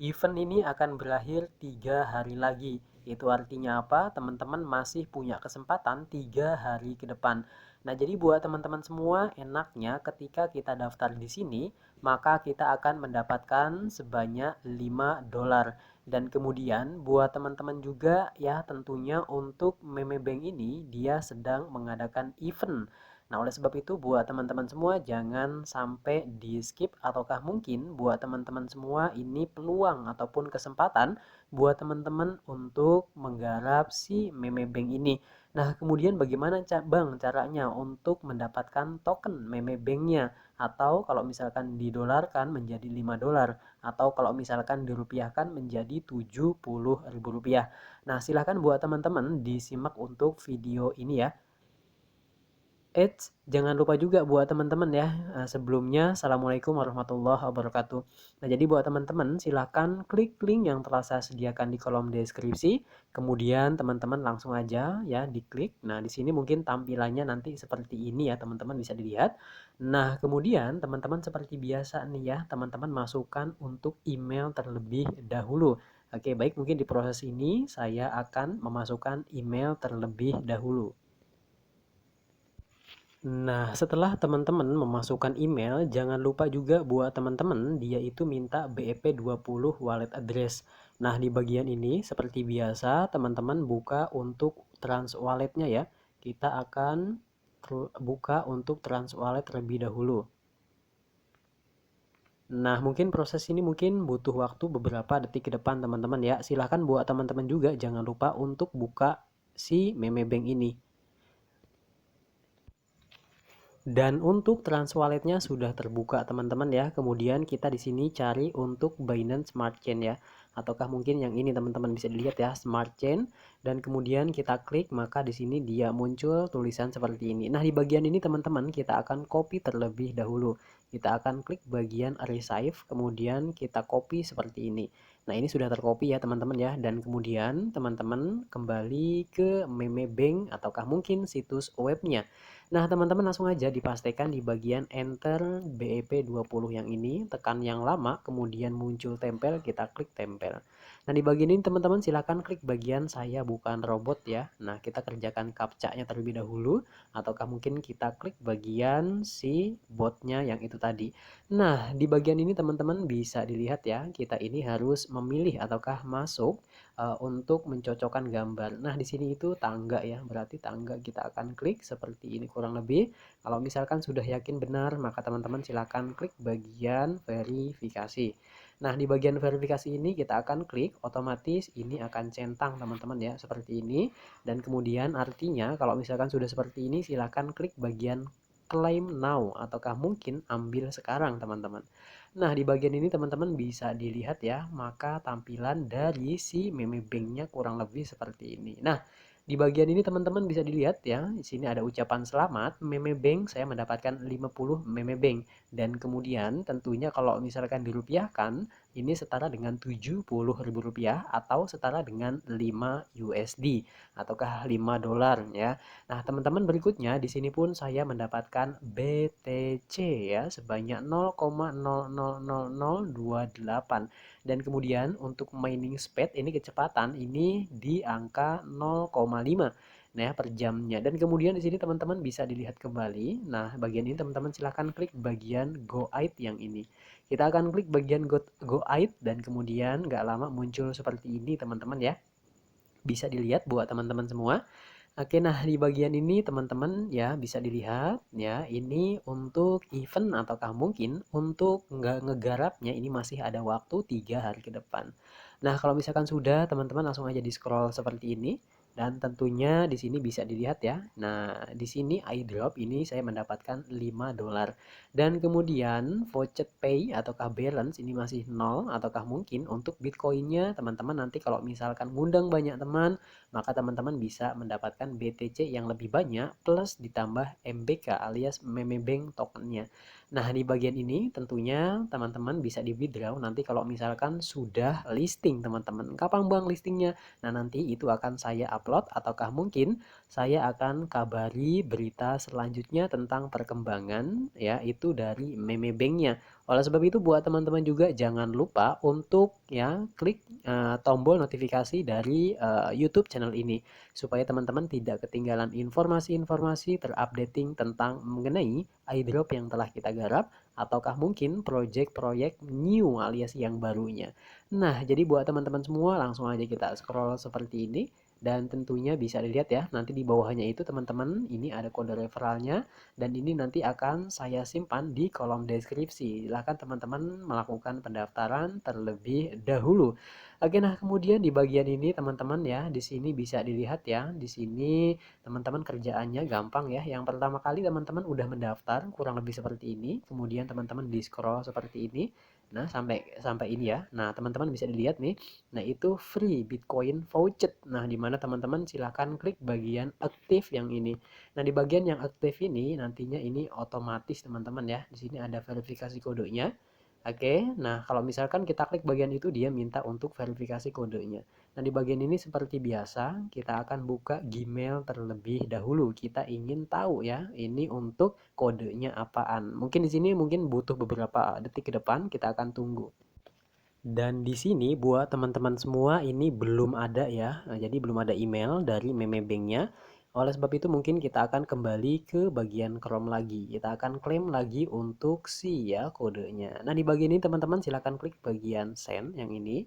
Event ini akan berakhir 3 hari lagi. Itu artinya apa? Teman-teman masih punya kesempatan 3 hari ke depan. Nah, jadi buat teman-teman semua, enaknya ketika kita daftar di sini, maka kita akan mendapatkan sebanyak 5 dolar. Dan kemudian buat teman-teman juga ya tentunya untuk meme bank ini dia sedang mengadakan event. Nah, oleh sebab itu buat teman-teman semua jangan sampai di skip ataukah mungkin buat teman-teman semua ini peluang ataupun kesempatan buat teman-teman untuk menggarap si meme bank ini. Nah, kemudian bagaimana Bang caranya untuk mendapatkan token meme banknya atau kalau misalkan didolarkan menjadi 5 dolar atau kalau misalkan dirupiahkan menjadi 70.000 rupiah. Nah, silahkan buat teman-teman disimak untuk video ini ya. Jangan lupa juga buat teman-teman ya, sebelumnya Assalamualaikum warahmatullahi wabarakatuh. Nah, jadi buat teman-teman silahkan klik link yang telah saya sediakan di kolom deskripsi. Kemudian teman-teman langsung aja ya diklik. Nah, di sini mungkin tampilannya nanti seperti ini ya, teman-teman bisa dilihat. Nah, kemudian teman-teman seperti biasa nih ya, teman-teman masukkan untuk email terlebih dahulu. Oke, baik mungkin di proses ini saya akan memasukkan email terlebih dahulu. Nah, setelah teman-teman memasukkan email, jangan lupa juga buat teman-teman dia itu minta BEP20 wallet address. Nah, di bagian ini seperti biasa teman-teman buka untuk trans walletnya ya. Kita akan buka untuk trans wallet terlebih dahulu. Nah, mungkin proses ini mungkin butuh waktu beberapa detik ke depan teman-teman ya. Silahkan buat teman-teman juga jangan lupa untuk buka si meme bank ini. Dan untuk trans walletnya sudah terbuka teman-teman ya. Kemudian kita di sini cari untuk Binance Smart Chain ya. Ataukah mungkin yang ini teman-teman bisa dilihat ya, Smart Chain, dan kemudian kita klik maka di sini dia muncul tulisan seperti ini. Nah, di bagian ini teman-teman kita akan copy terlebih dahulu. Kita akan klik bagian Archive, kemudian kita copy seperti ini. Nah, ini sudah tercopy ya teman-teman ya. Dan kemudian teman-teman kembali ke meme bank ataukah mungkin situs webnya. Nah, teman-teman langsung aja dipastikan di bagian enter BEP20 yang ini, tekan yang lama, kemudian muncul tempel, kita klik tempel. Nah, di bagian ini teman-teman silahkan klik bagian saya bukan robot ya. Nah, kita kerjakan captcha-nya terlebih dahulu, ataukah mungkin kita klik bagian si botnya yang itu tadi. Nah, di bagian ini teman-teman bisa dilihat ya, kita ini harus memilih ataukah masuk untuk mencocokkan gambar. Nah, di sini itu tangga ya, berarti tangga kita akan klik seperti ini kurang lebih. Kalau misalkan sudah yakin benar, maka teman-teman silakan klik bagian verifikasi. Nah, di bagian verifikasi ini kita akan klik, otomatis ini akan centang teman-teman ya, seperti ini. Dan kemudian artinya kalau misalkan sudah seperti ini, silakan klik bagian claim now ataukah mungkin ambil sekarang teman-teman. Nah, di bagian ini teman-teman bisa dilihat ya, maka tampilan dari si meme banknya kurang lebih seperti ini. Nah, di bagian ini teman-teman bisa dilihat ya, di sini ada ucapan selamat, meme bank saya mendapatkan 50 meme bank. Dan kemudian tentunya kalau misalkan dirupiahkan, ini setara dengan 70.000 rupiah atau setara dengan 5 USD ataukah 5 dolar ya. Nah, teman-teman berikutnya di sini pun saya mendapatkan BTC ya sebanyak 0,000028 dan kemudian untuk mining speed ini kecepatan ini di angka 0,5 nah per jamnya. Dan kemudian di sini teman-teman bisa dilihat kembali. Nah, bagian ini teman-teman silahkan klik bagian Go Aid yang ini. Kita akan klik bagian Go Aid dan kemudian nggak lama muncul seperti ini teman-teman ya. Bisa dilihat buat teman-teman semua. Oke, nah di bagian ini teman-teman ya bisa dilihat ya ini untuk event ataukah mungkin untuk nggak ngegarapnya ini masih ada waktu 3 hari ke depan. Nah, kalau misalkan sudah teman-teman langsung aja di scroll seperti ini dan tentunya di sini bisa dilihat ya. Nah, di sini iDrop ini saya mendapatkan 5 dolar. Dan kemudian voucher pay ataukah balance ini masih 0 ataukah mungkin untuk Bitcoinnya teman-teman nanti kalau misalkan ngundang banyak teman maka teman-teman bisa mendapatkan BTC yang lebih banyak plus ditambah MBK alias meme bank tokennya. Nah, di bagian ini tentunya teman-teman bisa di withdraw nanti kalau misalkan sudah listing teman-teman. Kapan bang listingnya? Nah, nanti itu akan saya upload ataukah mungkin saya akan kabari berita selanjutnya tentang perkembangan ya itu dari meme banknya Oleh sebab itu buat teman-teman juga jangan lupa untuk ya klik tombol notifikasi dari YouTube channel ini supaya teman-teman tidak ketinggalan informasi-informasi terupdating tentang mengenai iDrop yang telah kita garap ataukah mungkin proyek-proyek new alias yang barunya. Nah, jadi buat teman-teman semua langsung aja kita scroll seperti ini dan tentunya bisa dilihat ya nanti di bawahnya itu teman-teman ini ada kode referralnya dan ini nanti akan saya simpan di kolom deskripsi. Silahkan teman-teman melakukan pendaftaran terlebih dahulu. Oke, nah kemudian di bagian ini teman-teman ya, di sini bisa dilihat ya, di sini teman-teman kerjaannya gampang ya. Yang pertama kali teman-teman udah mendaftar kurang lebih seperti ini, kemudian teman-teman di scroll seperti ini. Nah, sampai sampai ini ya. Nah, teman-teman bisa dilihat nih. Nah, itu free Bitcoin voucher. Nah, di mana teman-teman silahkan klik bagian aktif yang ini. Nah, di bagian yang aktif ini nantinya ini otomatis teman-teman ya. Di sini ada verifikasi kodenya. Oke, nah kalau misalkan kita klik bagian itu dia minta untuk verifikasi kodenya. Nah, di bagian ini seperti biasa kita akan buka Gmail terlebih dahulu. Kita ingin tahu ya, ini untuk kodenya apaan. Mungkin di sini mungkin butuh beberapa detik ke depan, kita akan tunggu. Dan di sini buat teman-teman semua ini belum ada ya. Nah, jadi belum ada email dari meme banknya. Oleh sebab itu mungkin kita akan kembali ke bagian Chrome lagi. Kita akan klaim lagi untuk si ya kodenya. Nah, di bagian ini teman-teman silahkan klik bagian send yang ini.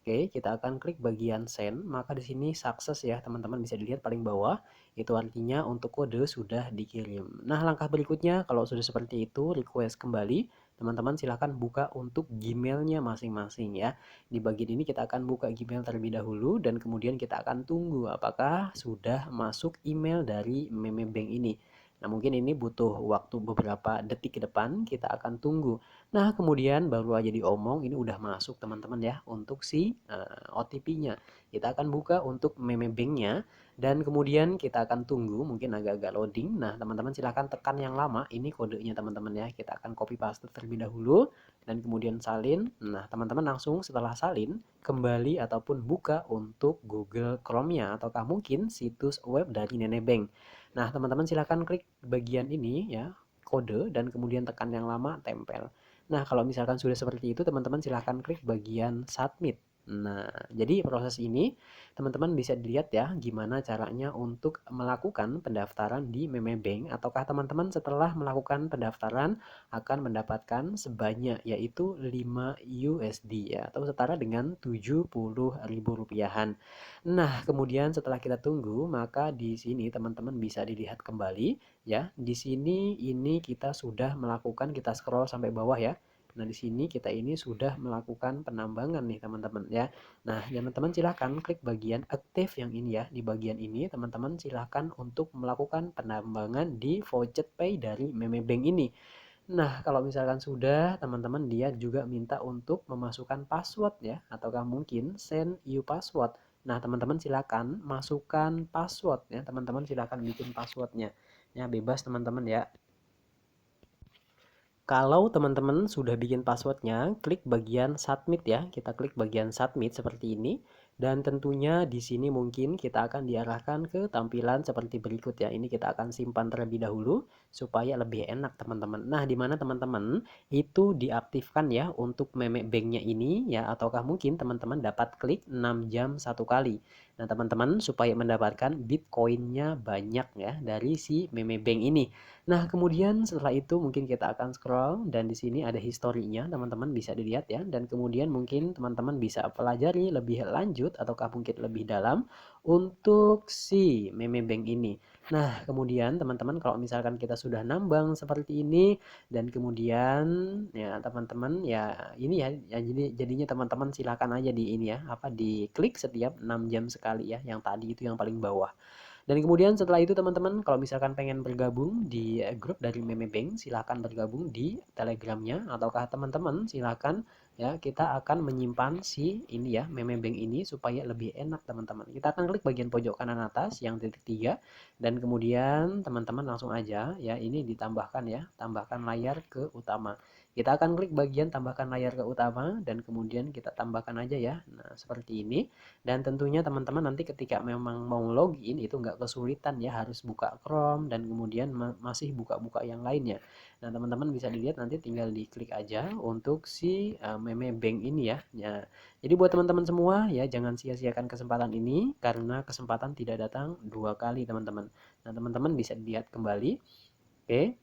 Oke, kita akan klik bagian send. Maka di sini sukses ya, teman-teman bisa dilihat paling bawah. Itu artinya untuk kode sudah dikirim. Nah, langkah berikutnya kalau sudah seperti itu, request kembali. Teman-teman silahkan buka untuk Gmailnya masing-masing ya. Di bagian ini kita akan buka Gmail terlebih dahulu dan kemudian kita akan tunggu apakah sudah masuk email dari meme bank ini. Nah, mungkin ini butuh waktu beberapa detik ke depan, kita akan tunggu. Nah, kemudian baru aja diomong ini udah masuk teman-teman ya untuk si OTP-nya. Kita akan buka untuk meme bank-nya dan kemudian kita akan tunggu mungkin agak-agak loading. Nah, teman-teman silahkan tekan yang lama. Ini kodenya teman-teman ya. Kita akan copy paste terlebih dahulu dan kemudian salin. Nah, teman-teman langsung setelah salin kembali ataupun buka untuk Google Chrome-nya ataukah mungkin situs web dari Nenek Bank. Nah, teman-teman silahkan klik bagian ini ya, kode dan kemudian tekan yang lama tempel. Nah, kalau misalkan sudah seperti itu, teman-teman silahkan klik bagian submit. Nah, jadi proses ini teman-teman bisa dilihat ya gimana caranya untuk melakukan pendaftaran di meme bank ataukah teman-teman setelah melakukan pendaftaran akan mendapatkan sebanyak yaitu 5 USD ya atau setara dengan 70.000 rupiahan. Nah, kemudian setelah kita tunggu, maka di sini teman-teman bisa dilihat kembali ya. Di sini ini kita sudah melakukan, kita scroll sampai bawah ya. Nah, di sini kita ini sudah melakukan penambangan nih teman-teman ya. Nah, teman-teman silahkan klik bagian aktif yang ini ya. Di bagian ini teman-teman silahkan untuk melakukan penambangan di voucher pay dari meme bank ini. Nah, kalau misalkan sudah, teman-teman dia juga minta untuk memasukkan password ya, ataukah mungkin send you password. Nah, teman-teman silakan masukkan password ya, teman-teman silakan bikin passwordnya. Ya, bebas teman-teman ya. Kalau teman-teman sudah bikin passwordnya, klik bagian submit ya. Kita klik bagian submit seperti ini. Dan tentunya di sini mungkin kita akan diarahkan ke tampilan seperti berikut ya. Ini kita akan simpan terlebih dahulu supaya lebih enak teman-teman. Nah, di mana teman-teman itu diaktifkan ya untuk meme banknya ini ya. Ataukah mungkin teman-teman dapat klik 6 jam satu kali. Nah, teman-teman supaya mendapatkan bitcoinnya banyak ya dari si meme bank ini. Nah, kemudian setelah itu mungkin kita akan scroll dan di sini ada historinya, teman-teman bisa dilihat ya. Dan kemudian mungkin teman-teman bisa pelajari lebih lanjut ataukah mungkin lebih dalam untuk si meme bank ini. Nah, kemudian teman-teman kalau misalkan kita sudah nambang seperti ini dan kemudian ya teman-teman ya ini ya jadi jadinya teman-teman silakan aja di ini ya apa diklik setiap 6 jam sekali ya yang tadi itu yang paling bawah. Dan kemudian setelah itu teman-teman kalau misalkan pengen bergabung di grup dari Meme Bank silahkan bergabung di Telegramnya ataukah teman-teman silahkan ya kita akan menyimpan si ini ya Meme Bank ini supaya lebih enak teman-teman. Kita akan klik bagian pojok kanan atas yang titik 3 dan kemudian teman-teman langsung aja ya ini ditambahkan ya tambahkan layar ke utama. kita akan klik bagian tambahkan layar ke utama dan kemudian kita tambahkan aja ya. Nah, seperti ini. Dan tentunya teman-teman nanti ketika memang mau login itu nggak kesulitan ya, harus buka Chrome dan kemudian masih buka-buka yang lainnya. Nah, teman-teman bisa dilihat nanti tinggal diklik aja untuk si meme bank ini ya. Ya. Jadi buat teman-teman semua ya, jangan sia-siakan kesempatan ini karena kesempatan tidak datang dua kali teman-teman. Nah, teman-teman bisa dilihat kembali. Oke.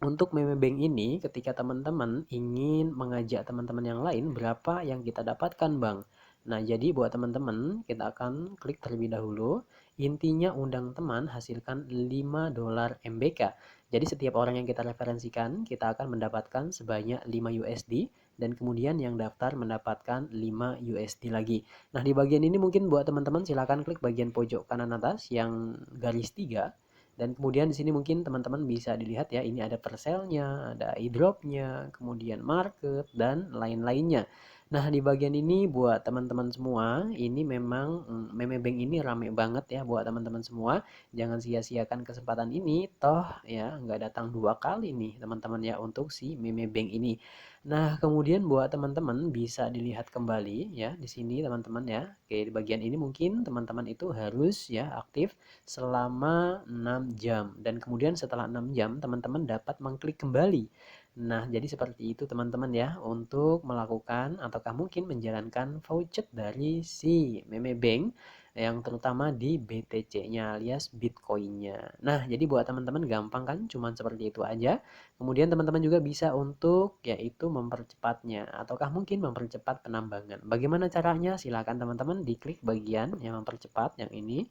Untuk meme bank ini ketika teman-teman ingin mengajak teman-teman yang lain, berapa yang kita dapatkan Bang? Nah, jadi buat teman-teman kita akan klik terlebih dahulu. Intinya undang teman hasilkan $5 MBK. Jadi setiap orang yang kita referensikan kita akan mendapatkan sebanyak 5 USD dan kemudian yang daftar mendapatkan 5 USD lagi. Nah, di bagian ini mungkin buat teman-teman silakan klik bagian pojok kanan atas yang garis 3. Dan kemudian di sini mungkin teman-teman bisa dilihat ya, ini ada perselnya, ada airdropnya, kemudian market, dan lain-lainnya. Nah, di bagian ini buat teman-teman semua, ini memang meme bank ini rame banget ya buat teman-teman semua. Jangan sia-siakan kesempatan ini, toh ya nggak datang dua kali nih teman-teman ya untuk si meme bank ini. Nah, kemudian buat teman-teman bisa dilihat kembali ya di sini teman-teman ya. Oke, di bagian ini mungkin teman-teman itu harus ya aktif selama 6 jam dan kemudian setelah 6 jam teman-teman dapat mengklik kembali. Nah, jadi seperti itu teman-teman ya untuk melakukan ataukah mungkin menjalankan voucher dari si meme bank yang terutama di BTC-nya alias Bitcoin-nya. Nah, jadi buat teman-teman gampang kan? Cuman seperti itu aja. Kemudian teman-teman juga bisa untuk yaitu mempercepatnya ataukah mungkin mempercepat penambangan. Bagaimana caranya? Silakan teman-teman diklik bagian yang mempercepat yang ini.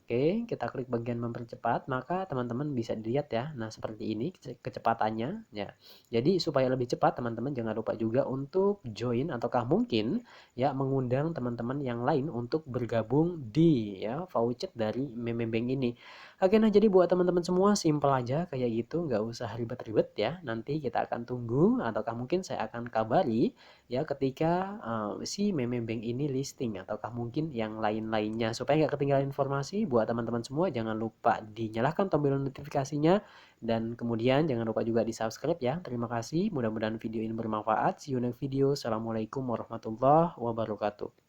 Oke, kita klik bagian mempercepat, maka teman-teman bisa dilihat ya. Nah, seperti ini kecepatannya ya. Jadi supaya lebih cepat, teman-teman jangan lupa juga untuk join ataukah mungkin ya mengundang teman-teman yang lain untuk bergabung di ya voucher dari meme bank ini. Oke, nah jadi buat teman-teman semua simpel aja kayak gitu, nggak usah ribet-ribet ya. Nanti kita akan tunggu ataukah mungkin saya akan kabari ya ketika si meme bank ini listing ataukah mungkin yang lain-lainnya supaya nggak ketinggalan informasi. Buat teman-teman semua jangan lupa dinyalakan tombol notifikasinya dan kemudian jangan lupa juga di subscribe ya. Terima kasih, mudah-mudahan video ini bermanfaat. See you next video. Assalamualaikum warahmatullahi wabarakatuh.